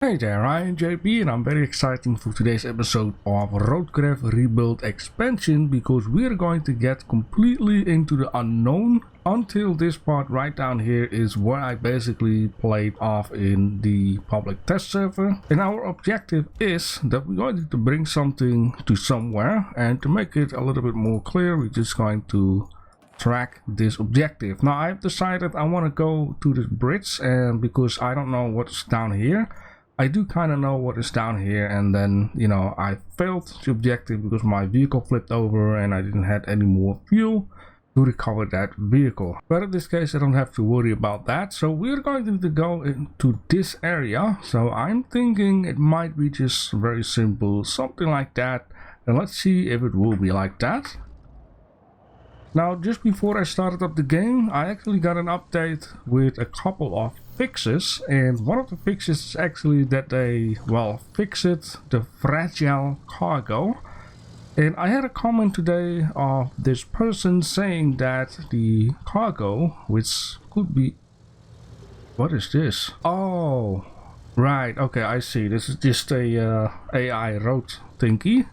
Hey there, I am JP and I'm very excited for today's episode of RoadCraft Rebuild Expansion because we're going to get completely into the unknown until this part right down here is where I basically played off in the public test server. And our objective is that we're going to bring something to somewhere, and to make it a little bit more clear, we're just going to track this objective. Now I've decided I want to go to this bridge, and because I don't know what's down here, I do kind of know what is down here, and then, you know, I failed the objective because my vehicle flipped over and I didn't have any more fuel to recover that vehicle. But in this case, I don't have to worry about that. So we're going to go into this area. So I'm thinking it might be just very simple, something like that. And let's see if it will be like that. Now, just before I started up the game, I actually got an update with a couple of fixes, and one of the fixes is actually that they, well, fixed the fragile cargo. And I had a comment today of this person saying that the cargo, which could be, what is this? Oh, right, okay, I see. This is just a AI road thingy.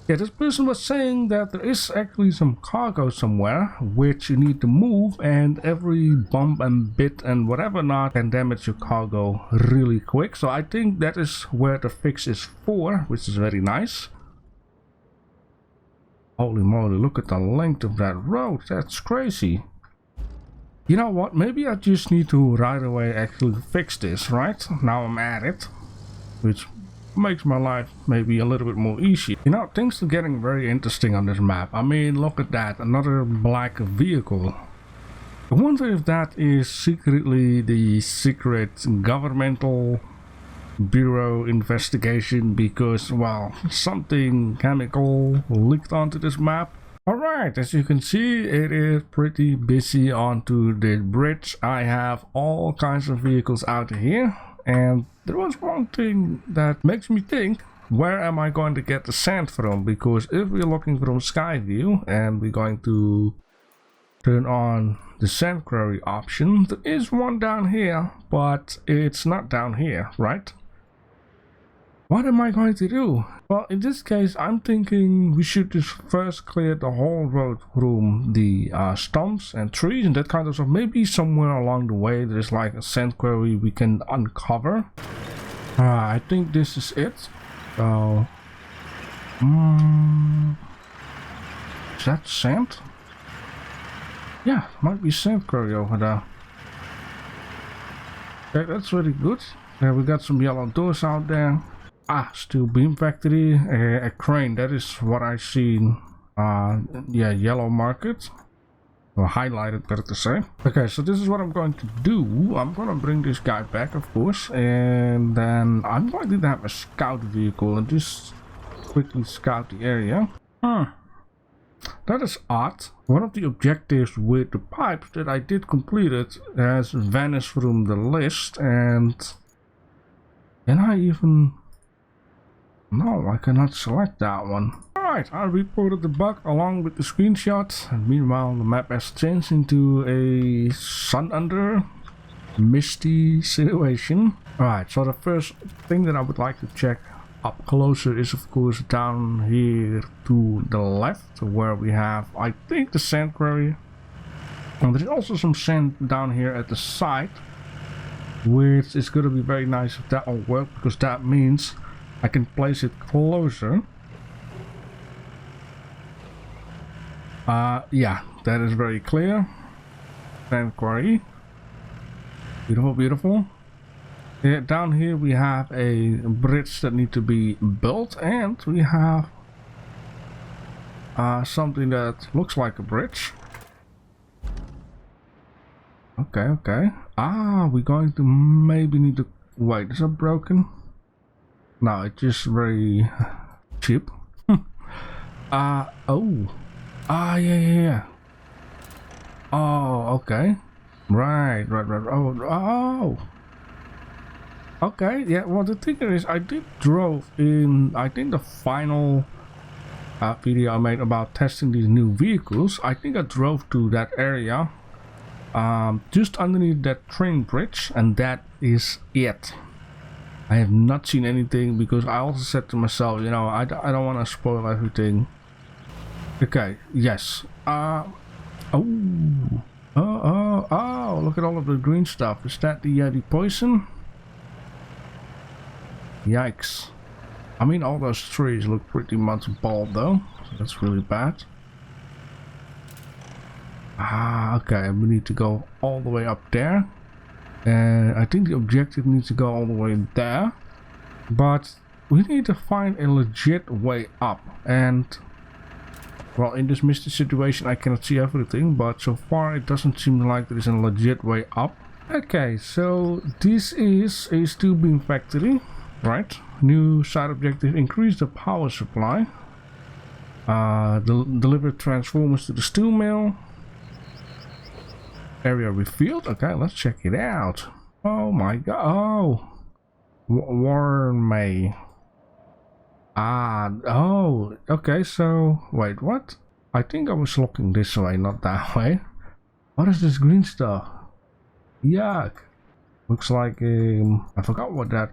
Yeah, this person was saying that there is actually some cargo somewhere which you need to move, and every bump and bit and whatever not can damage your cargo really quick. So I think that is where the fix is for, which is very nice. Holy moly, look at the length of that road. That's crazy. You know what? Maybe I just need to right away actually fix this, right? Now I'm at it, which makes my life maybe a little bit more easy. You know, things are getting very interesting on this map. I mean, look at that, another black vehicle. I wonder if that is secretly the secret governmental bureau investigation, because, well, something chemical leaked onto this map. Alright, as you can see, it is pretty busy onto the bridge. I have all kinds of vehicles out here. And there was one thing that makes me think, where am I going to get the sand from? Because if we're looking from sky view and we're going to turn on the sand quarry option, there is one down here, but it's not down here, right? What am I going to do? Well, in this case, I'm thinking we should just first clear the whole road from the stumps and trees and that kind of stuff. Maybe somewhere along the way there's like a sand quarry we can uncover. I think this is it. So, is that sand? Yeah, might be sand quarry over there. Okay, that's really good. Yeah, we got some yellow doors out there. Steel beam factory, a crane, that is what I seen. Yeah, yellow market, or highlighted, better to say. Okay, so this is what I'm going to do. I'm gonna bring this guy back, of course, and then I'm going to have a scout vehicle and just quickly scout the area. That is odd. One of the objectives with the pipes that I did complete it has vanished from the list, and can I even... No, I cannot select that one. Alright, I reported the bug along with the screenshot. And meanwhile, the map has changed into a sun under misty situation. Alright, so the first thing that I would like to check up closer is, of course, down here to the left, where we have, I think, the sand quarry. And there's also some sand down here at the side, which is going to be very nice if that will work, because that means I can place it closer. Yeah, that is very clear. Sand quarry. Beautiful, beautiful. Yeah, down here we have a bridge that needs to be built, and we have something that looks like a bridge. Okay, okay. We're going to maybe need to... Wait, is that broken? No, it's just very cheap. Yeah. Oh, okay. Right. Oh. Okay, yeah, well, the thing is, I did drove in, I think the final video I made about testing these new vehicles. I think I drove to that area, just underneath that train bridge, and that is it. I have not seen anything because I also said to myself, you know, I don't want to spoil everything. Okay, yes. Oh, look at all of the green stuff. Is that the poison? Yikes. I mean, all those trees look pretty much bald though, so that's really bad. Okay, we need to go all the way up there. And I think the objective needs to go all the way there. But we need to find a legit way up. And, well, in this misty situation I cannot see everything, but so far it doesn't seem like there is a legit way up. Okay, so this is a steel beam factory, right? New side objective, increase the power supply. Deliver transformers to the steel mill. Area revealed. Okay, let's check it out. Oh my god. Oh, Warren May. Oh, okay, so wait, what? I think I was looking this way, not that way. What is this green stuff? Yuck. Looks like I forgot what that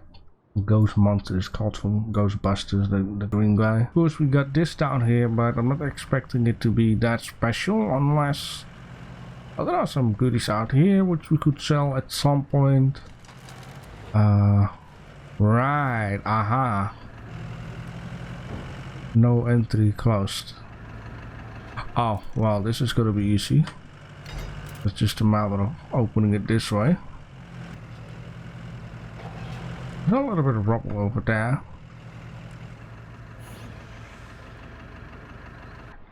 ghost monster is called from Ghostbusters, the green guy. Of course we got this down here, but I'm not expecting it to be that special unless there are some goodies out here which we could sell at some point. Right, aha. No entry closed. Oh, well, this is gonna be easy. It's just a matter of opening it this way. There's a little bit of rubble over there.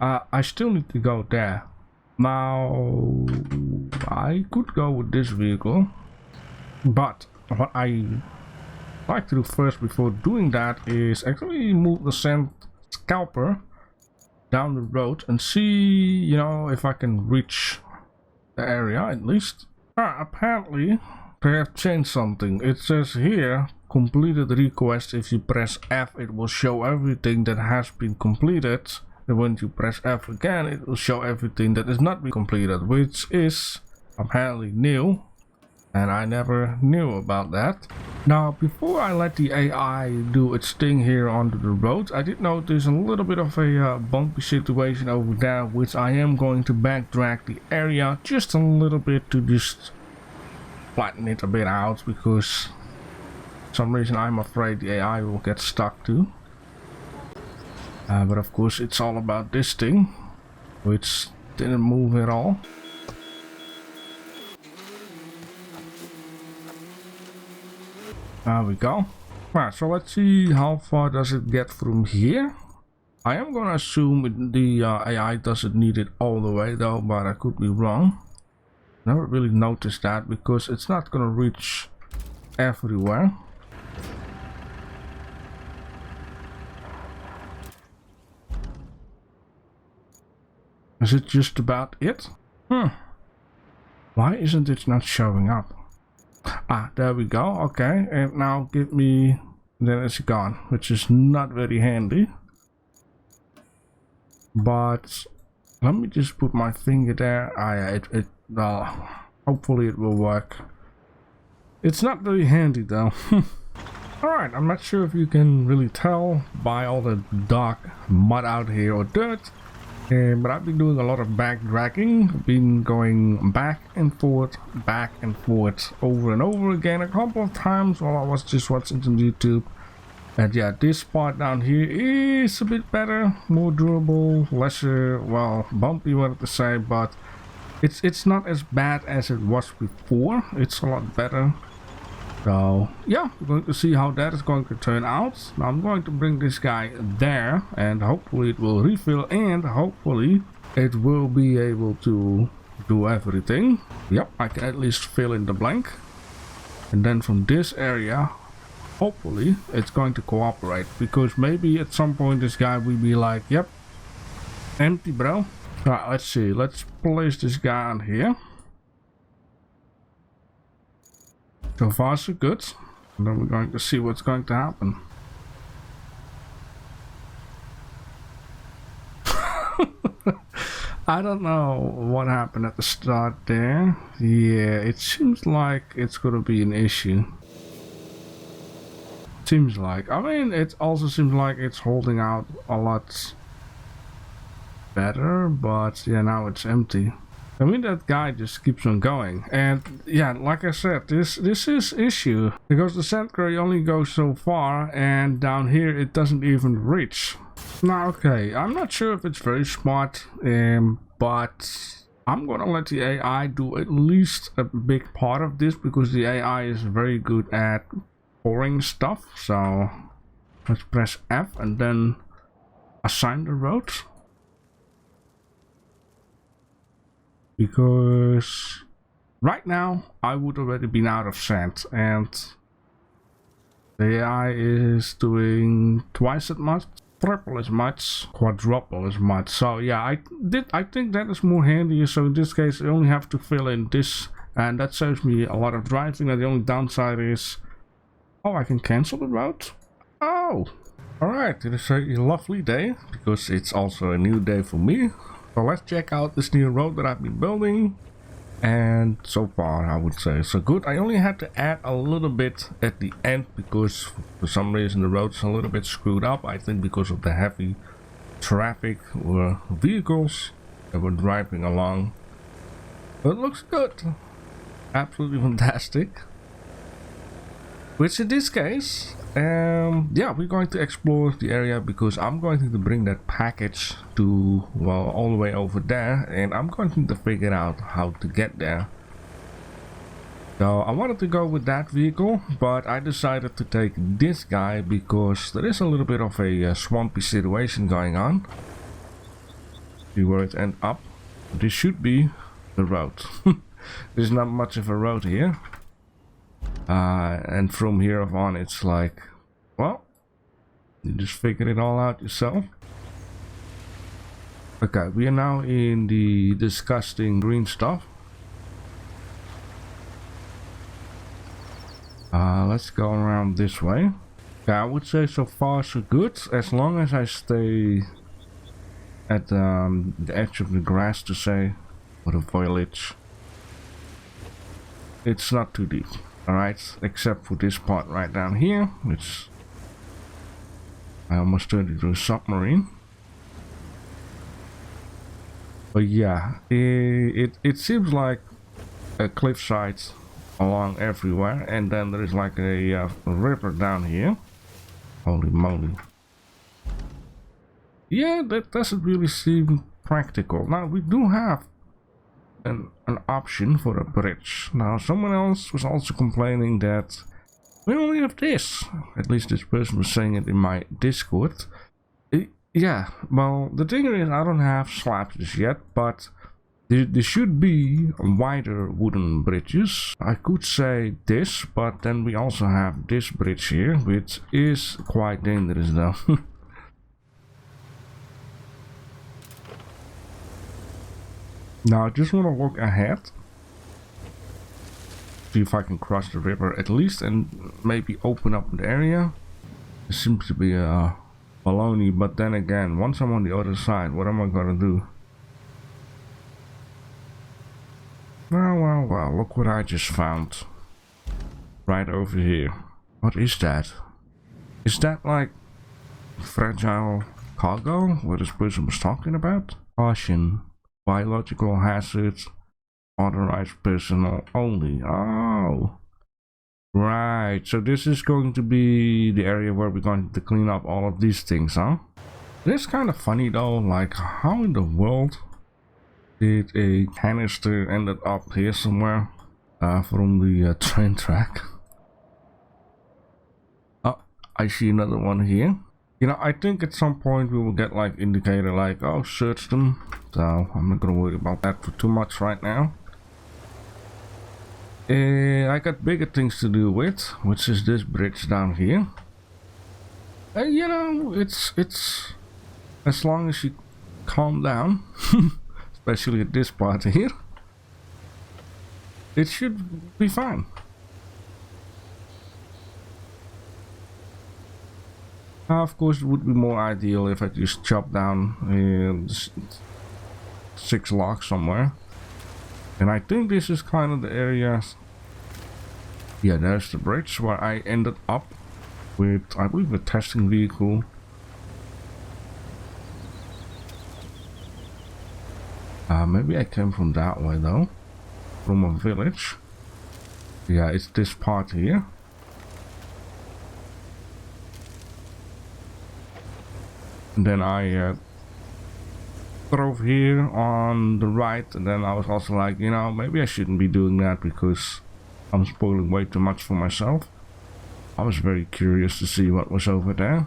I still need to go there. Now, I could go with this vehicle, but what I like to do first before doing that is actually move the sand scalper down the road and see, you know, if I can reach the area at least. Apparently they have changed something. It says here, completed request. If you press F, it will show everything that has been completed. And when you press F again, it will show everything that is not been completed, which is apparently new, and I never knew about that. Now, before I let the AI do its thing here onto the road, I did notice a little bit of a bumpy situation over there, which I am going to backtrack the area just a little bit to just flatten it a bit out, because for some reason I'm afraid the AI will get stuck too. But of course it's all about this thing, which didn't move at all. There we go. Right, so let's see how far does it get from here. I am gonna assume the AI doesn't need it all the way though, but I could be wrong. Never really noticed that because it's not gonna reach everywhere. Is it just about it? Why isn't it not showing up? Ah, there we go. Okay, and now give me... Then it's gone, which is not very handy. But let me just put my finger there. Well, hopefully it will work. It's not very handy though. Alright, I'm not sure if you can really tell by all the dark mud out here or dirt. But I've been doing a lot of backtracking. I've been going back and forth over and over again a couple of times while I was just watching some YouTube. And yeah, this part down here is a bit better, more durable, lesser, well, bumpy, what to say, but it's not as bad as it was before. It's a lot better. So yeah, we're going to see how that is going to turn out. Now I'm going to bring this guy there and hopefully it will refill and hopefully it will be able to do everything. Yep, I can at least fill in the blank. And then from this area, hopefully it's going to cooperate, because maybe at some point this guy will be like, yep, empty bro. Alright, let's see, let's place this guy on here. So far so good. And then we're going to see what's going to happen. I don't know what happened at the start there. Yeah, it seems like it's going to be an issue. Seems like. I mean, it also seems like it's holding out a lot better, but yeah, now it's empty. I mean, that guy just keeps on going, and yeah, like I said, this is issue because the sand quarry only goes so far, and down here it doesn't even reach. Now, okay, I'm not sure if it's very smart, but I'm gonna let the AI do at least a big part of this because the AI is very good at pouring stuff. So let's press F and then assign the road. Because right now I would already been out of sand and the AI is doing twice as much, triple as much, quadruple as much. So yeah, I think that is more handy. So in this case I only have to fill in this, and that saves me a lot of driving. And the only downside is, oh, I can cancel the route. Oh, alright, it is a lovely day because it's also a new day for me. So let's check out this new road that I've been building, and so far I would say so good. I only had to add a little bit at the end because for some reason the road's a little bit screwed up. I think because of the heavy traffic or vehicles that were driving along. But it looks good, absolutely fantastic. Which in this case, yeah, we're going to explore the area because I'm going to bring that package to, well, all the way over there, and I'm going to figure out how to get there. So I wanted to go with that vehicle, but I decided to take this guy because there is a little bit of a swampy situation going on. See where it ends up. This should be the road. There's not much of a road here. And from here on it's like, well, you just figure it all out yourself. Okay, we are now in the disgusting green stuff. Let's go around this way. Yeah, I would say so far so good, as long as I stay at the edge of the grass, to say, or the foliage. It's not too deep. Alright, except for this part right down here, which I almost turned into a submarine. But yeah, it seems like a cliffside along everywhere, and then there is like a river down here. Holy moly. Yeah, that doesn't really seem practical. Now we do have an option for a bridge. Now someone else was also complaining that we only have this. At least this person was saying it in my Discord. Yeah, well, the thing is, I don't have slabs yet, but there should be wider wooden bridges. I could say this, but then we also have this bridge here, which is quite dangerous though. Now I just want to look ahead, see if I can cross the river at least and maybe open up the area. It seems to be a baloney, but then again, once I'm on the other side, what am I gonna do? Well, look what I just found. Right over here. What is that? Is that like fragile cargo, what this person was talking about? Caution. Biological hazards, authorized personnel only. Oh, right. So this is going to be the area where we're going to clean up all of these things, huh? It is kind of funny though, like how in the world did a canister ended up here somewhere from the train track? Oh, I see another one here. You know, I think at some point we will get like indicator like, oh, search them. So I'm not gonna worry about that for too much right now. I got bigger things to do with, which is this bridge down here. You know, it's as long as you calm down, especially at this part here, it should be fine. Of course, it would be more ideal if I just chop down 6 logs somewhere. And I think this is kind of the area. Yeah, there's the bridge where I ended up with, I believe, a testing vehicle. Maybe I came from that way though, from a village. Yeah, it's this part here. And then I drove here on the right, and then I was also like, you know, maybe I shouldn't be doing that because I'm spoiling way too much for myself. I was very curious to see what was over there.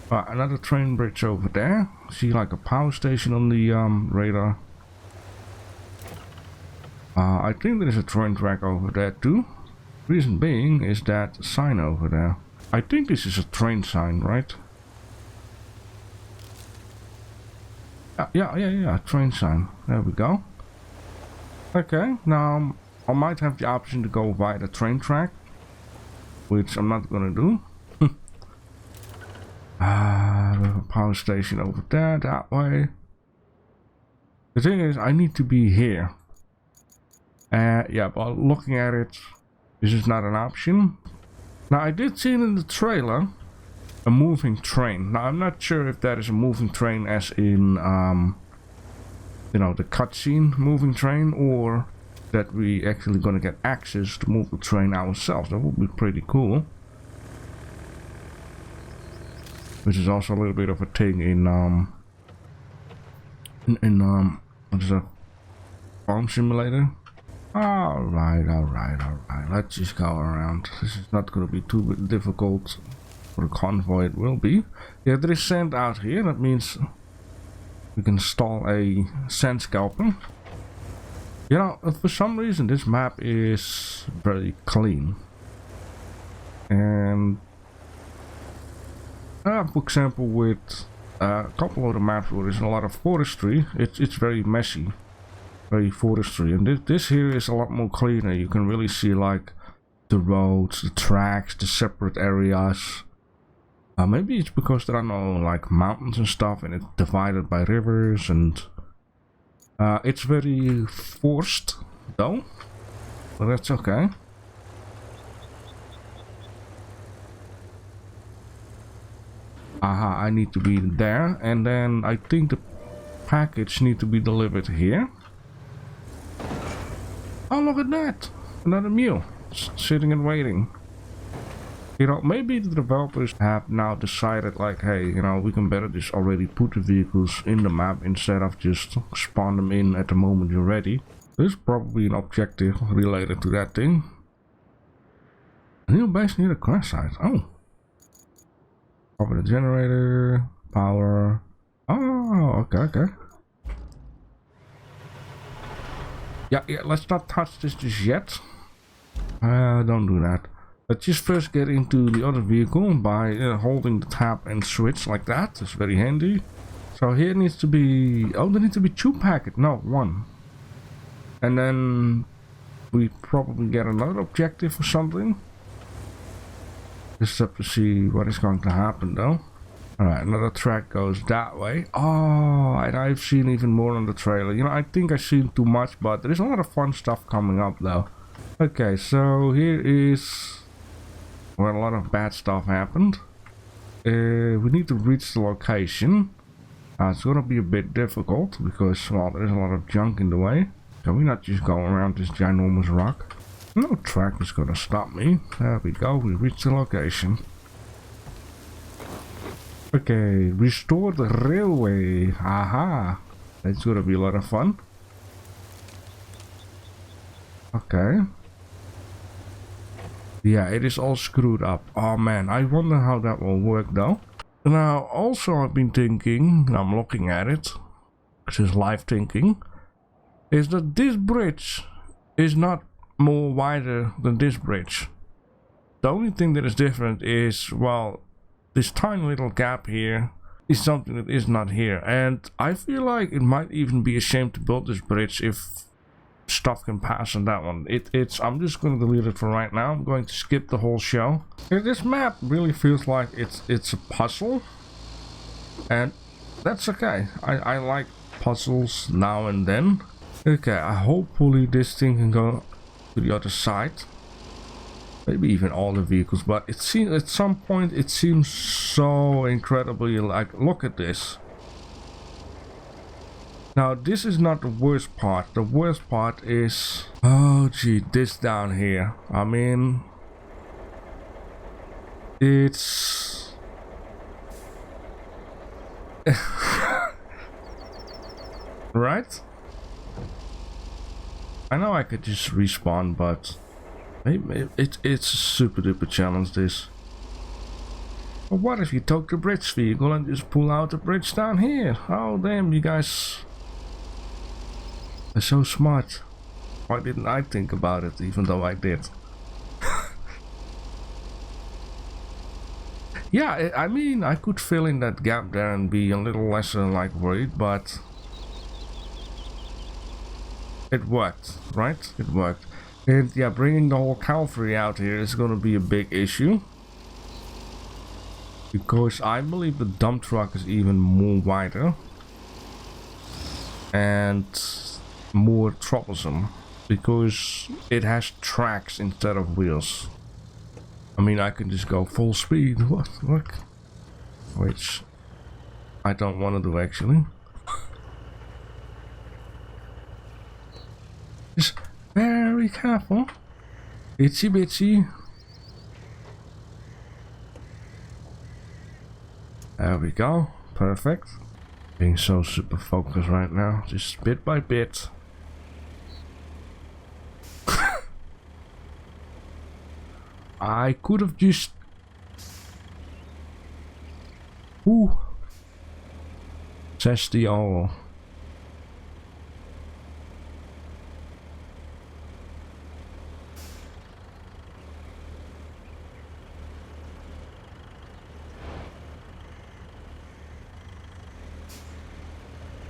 Another train bridge over there. See like a power station on the radar. I think there's a train track over there too. Reason being is that sign over there. I think this is a train sign, right? Yeah, train sign. There we go. Okay, now I might have the option to go by the train track, which I'm not gonna do. There's a power station over there, that way. The thing is, I need to be here. Yeah, but looking at it, this is not an option. Now, I did see in the trailer a moving train. Now, I'm not sure if that is a moving train as in, you know, the cutscene moving train, or that we actually gonna get access to move the train ourselves. That would be pretty cool. Which is also a little bit of a thing in what is that? Farm simulator? Alright. Let's just go around. This is not gonna be too difficult. For the convoy it will be. Yeah, there is sand out here. That means we can install a sand scalper. You know, for some reason this map is very clean. And for example, with a couple of the maps where there's a lot of forestry, it's very messy, very forestry, and this here is a lot more cleaner. You can really see like the roads, the tracks, the separate areas. Maybe it's because there are no like mountains and stuff, and it's divided by rivers, and it's very forced though, but that's okay. Aha, I need to be there, and then I think the package need to be delivered here. Oh, look at that! Another mule sitting and waiting. You know, maybe the developers have now decided like, hey, you know, we can better just already put the vehicles in the map instead of just spawn them in at the moment you're ready. There's probably an objective related to that thing. A new base near the crash site. Oh. Open the generator, power. Oh, okay. Yeah, let's not touch this just yet. Don't do that. Let's just first get into the other vehicle by holding the tab and switch like that. It's very handy. So here needs to be... oh, there needs to be 2 packets. No, 1. And then we probably get another objective or something. Just have to see what is going to happen though. Alright, another track goes that way. Oh, and I've seen even more on the trailer. You know, I think I've seen too much, but there's a lot of fun stuff coming up though. Okay, so here is where a lot of bad stuff happened. We need to reach the location. It's gonna be a bit difficult because, well, there's a lot of junk in the way. Can we not just go around this ginormous rock? No track is gonna stop me. There we go, we reached the location. Okay, restore the railway. Aha! That's gonna be a lot of fun. Okay. Yeah, it is all screwed up. Oh man, I wonder how that will work though. Now, also I've been thinking, I'm looking at it, this is live thinking, is that this bridge is not more wider than this bridge. The only thing that is different is, well, this tiny little gap here is something that is not here, and I feel like it might even be a shame to build this bridge if stuff can pass on that one. I'm just going to delete it for right now. I'm going to skip the whole show. This map really feels like it's a puzzle, and that's okay. I like puzzles now and then. Okay, hopefully this thing can go to the other side. maybe even all the vehicles, but it seems at some point it seems so incredibly like, look at this. Now this is not the worst part. The worst part is, oh gee, this down here. I mean, it's right? I know I could just respawn, but maybe it's a super duper challenge this. But what if you took the bridge vehicle and just pull out the bridge down here? Oh damn, you guys are so smart. Why didn't I think about it, even though I did? Yeah, I mean, I could fill in that gap there and be a little less like worried, but it worked, right? It worked. And yeah, bringing the whole cavalry out here is going to be a big issue, because I believe the dump truck is even more wider and more troublesome because it has tracks instead of wheels. I mean, I can just go full speed. What? Look, which I don't want to do actually. Just very careful. Itsy bitsy. There we go. Perfect. Being so super focused right now. Just bit by bit. I could have just... Ooh. Says the owl.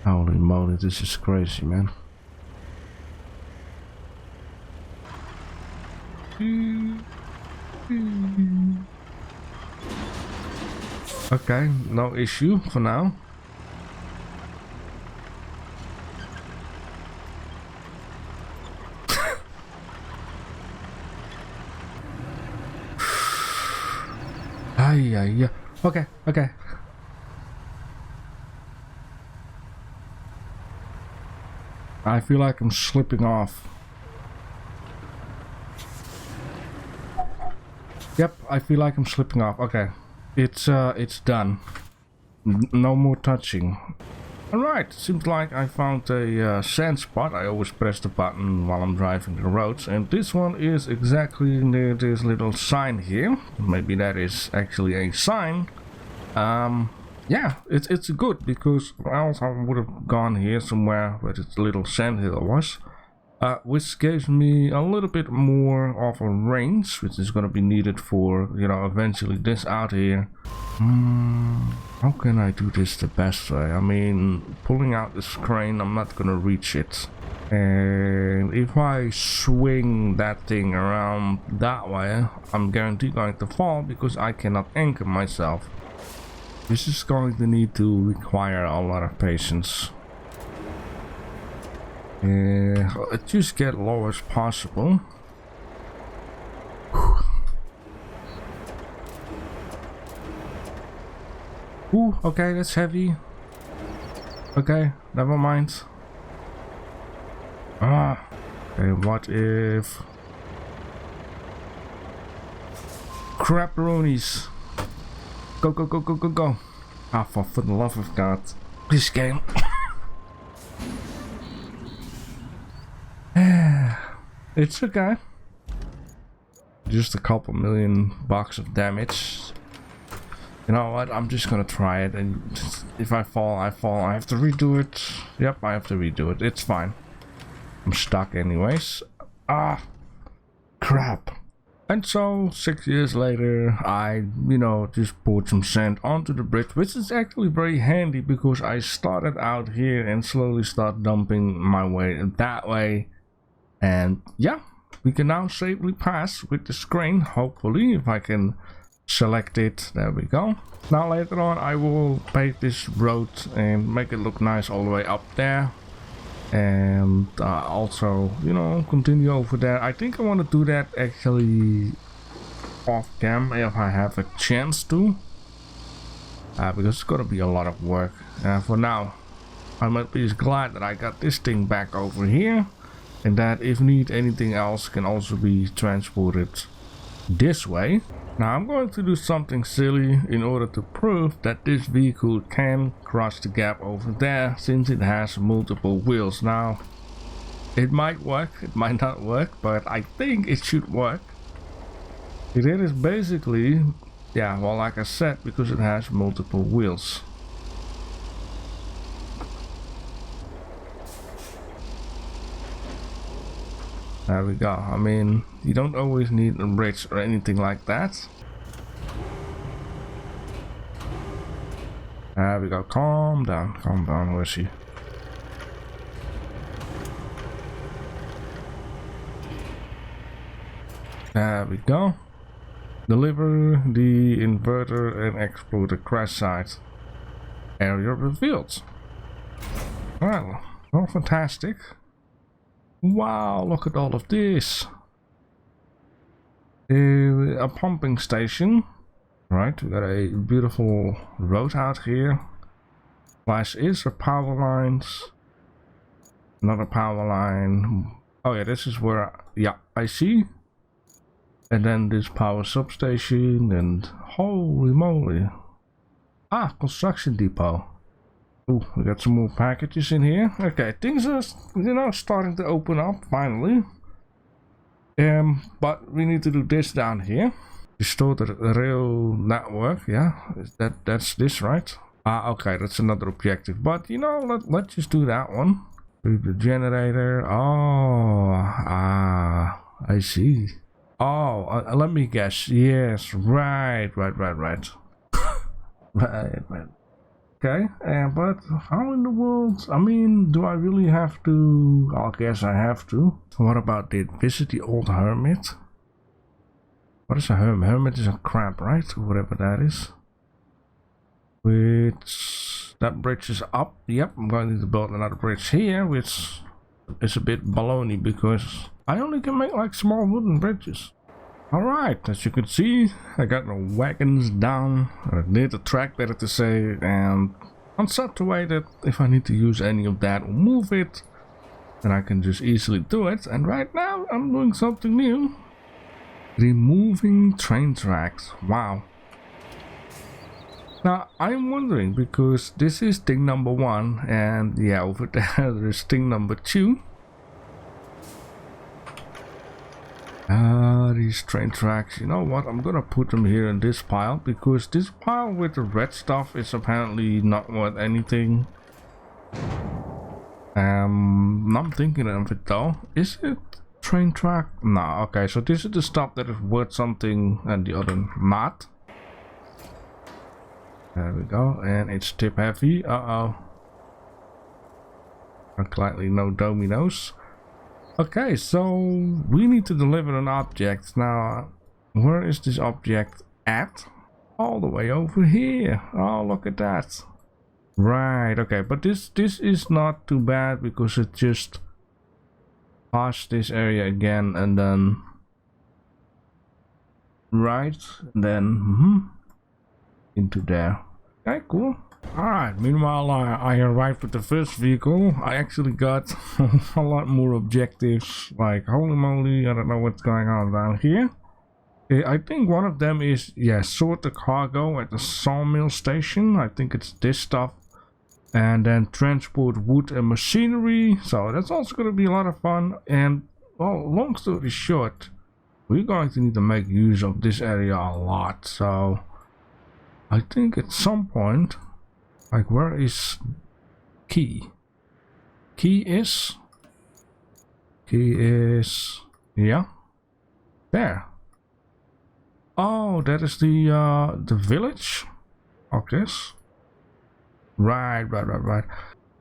Holy moly, this is crazy, man. Okay, no issue for now. Yeah. Okay. I feel like I'm slipping off. Yep, I feel like I'm slipping off. Okay, it's done. No more touching. Alright, seems like I found a Sandspot. I always press the button while I'm driving the roads, and this one is exactly near this little sign here. Maybe that is actually a sign. Yeah, it's good, because else I would have gone here somewhere where this little sandhill was. Which gives me a little bit more of a range, which is going to be needed for, you know, eventually this out here. How can I do this the best way? I mean, pulling out this crane, I'm not going to reach it. And if I swing that thing around that way, I'm guaranteed going to fall because I cannot anchor myself. This is going to need to require a lot of patience. Just get low as possible. Ooh, okay, that's heavy. Okay, never mind. Okay, what if... Crapperoonies. Go. Ah, for the love of God. This game. It's okay. Just a couple million bucks of damage. You know what? I'm just gonna try it, and if I fall, I fall. I have to redo it. Yep, I have to redo it. It's fine. I'm stuck anyways. Ah, crap. And so 6 years later, I, you know, just poured some sand onto the bridge, which is actually very handy because I started out here and slowly start dumping my way that way. And yeah, we can now safely pass with the screen, hopefully, if I can select it. There we go. Now later on I will pave this road and make it look nice all the way up there. And also, you know, continue over there. I think I want to do that actually off cam if I have a chance to, because it's gonna be a lot of work. For now, I'm at least glad that I got this thing back over here, and that if need anything else can also be transported this way. Now I'm going to do something silly in order to prove that this vehicle can cross the gap over there, since it has multiple wheels. Now it might work, it might not work, but I think it should work. It is basically, yeah, well, like I said, because it has multiple wheels. There we go. I mean, you don't always need a bridge or anything like that. There we go. Calm down, where is she? There we go. Deliver the inverter and explore the crash site. Area revealed. Well, fantastic. Wow, look at all of this. A pumping station. Right, we got a beautiful road out here. Flash is a power lines. Another power line. Oh yeah, this is where, yeah, I see. And then this power substation, and holy moly. Ah, construction depot. Ooh, we got some more packages in here. Okay, things are, you know, starting to open up finally. But we need to do this down here. Restore the rail network. Yeah, that's this, right? Ah, okay, that's another objective. But you know, let's just do that one. Do the generator. Oh, I see. Oh, let me guess. Yes, right. Right. Okay, but how in the world? I mean, do I really have to? I guess I have to. What about it? Visit the old hermit. What is a hermit? Hermit is a crab, right? Whatever that is. Which that bridge is up. Yep, I'm going to build another bridge here, which is a bit baloney because I only can make like small wooden bridges. Alright, as you can see, I got the wagons down, or near the track better to say, and on such a way that if I need to use any of that or move it, then I can just easily do it. And right now I'm doing something new. Removing train tracks. Wow. Now I'm wondering, because this is thing number 1, and yeah, over there is thing number 2. These train tracks, you know what, I'm gonna put them here in this pile, because this pile with the red stuff is apparently not worth anything. I'm thinking of it though. Is it train track? No, okay, so this is the stuff that is worth something and the other not. There we go, and it's tip heavy. Likely no dominoes. Okay, so we need to deliver an object. Now, where is this object at? All the way over here. Oh, look at that. Right, okay, but this is not too bad because it just passed this area again and then right, and then into there. Okay, cool. Alright, meanwhile I arrived with the first vehicle. I actually got a lot more objectives, like holy moly, I don't know what's going on down here. I think one of them is, yeah, sort the cargo at the sawmill station. I think it's this stuff. And then transport wood and machinery, so that's also going to be a lot of fun. And well, long story short, we're going to need to make use of this area a lot. So I think at some point, like, where is key? Key is, yeah, there. Oh, that is the village of this. Right.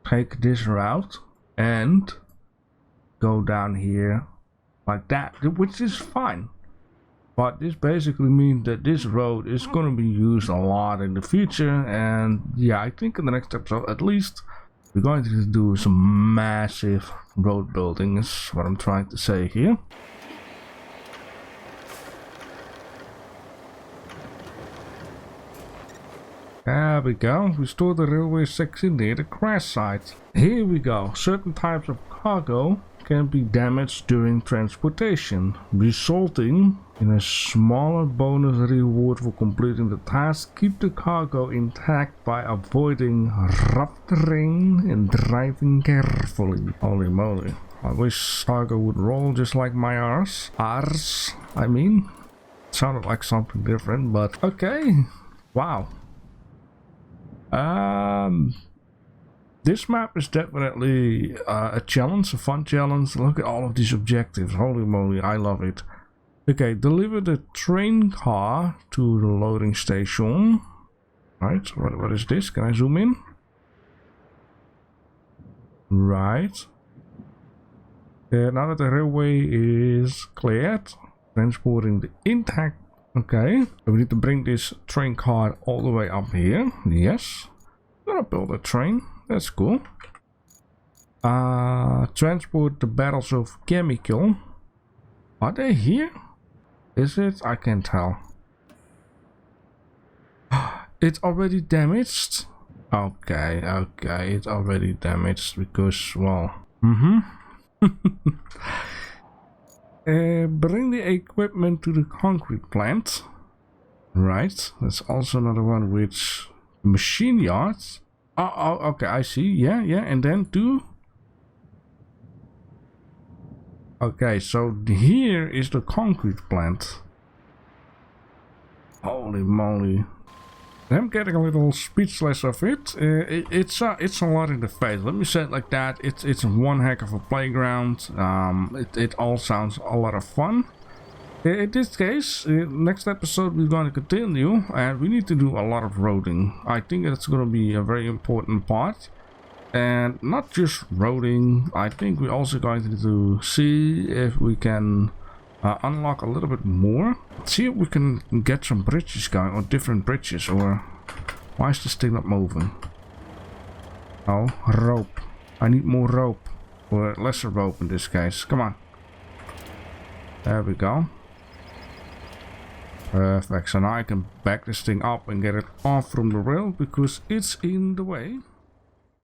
Take this route and go down here like that, which is fine. But this basically means that this road is going to be used a lot in the future. And yeah, I think in the next episode at least, we're going to do some massive road building, is what I'm trying to say here. There we go. Restore the railway section near the crash site. Here we go. Certain types of cargo can be damaged during transportation, resulting in a smaller bonus reward for completing the task. Keep the cargo intact by avoiding rough terrain and driving carefully. Holy moly. I wish cargo would roll just like my arse. Arse, I mean. Sounded like something different, but okay. Wow. This map is definitely a challenge, a fun challenge. Look at all of these objectives. Holy moly, I love it. Okay, deliver the train car to the loading station. Right, what is this? Can I zoom in? Right. Now that the railway is cleared, transporting the intact. Okay, so we need to bring this train car all the way up here. Yes. Gonna build a train. That's cool. Transport the barrels of chemical. Are they here? Is it? I can't tell. It's already damaged. Okay, it's already damaged because, well, bring the equipment to the concrete plant. Right, that's also another one which machine yards. Oh, okay, I see. Yeah, and then two. Okay, so here is the concrete plant. Holy moly. I'm getting a little speechless of it. It's a lot in the face. Let me say it like that. It's one heck of a playground. It all sounds a lot of fun. In this case, next episode we're going to continue, and we need to do a lot of roading. I think it's going to be a very important part. And not just roading, I think we're also going to see if we can unlock a little bit more. See if we can get some bridges going, or different bridges, or why is this thing not moving? Oh, rope. I need more rope, or lesser rope in this case. Come on. There we go. Perfect. So now I can back this thing up and get it off from the rail because it's in the way.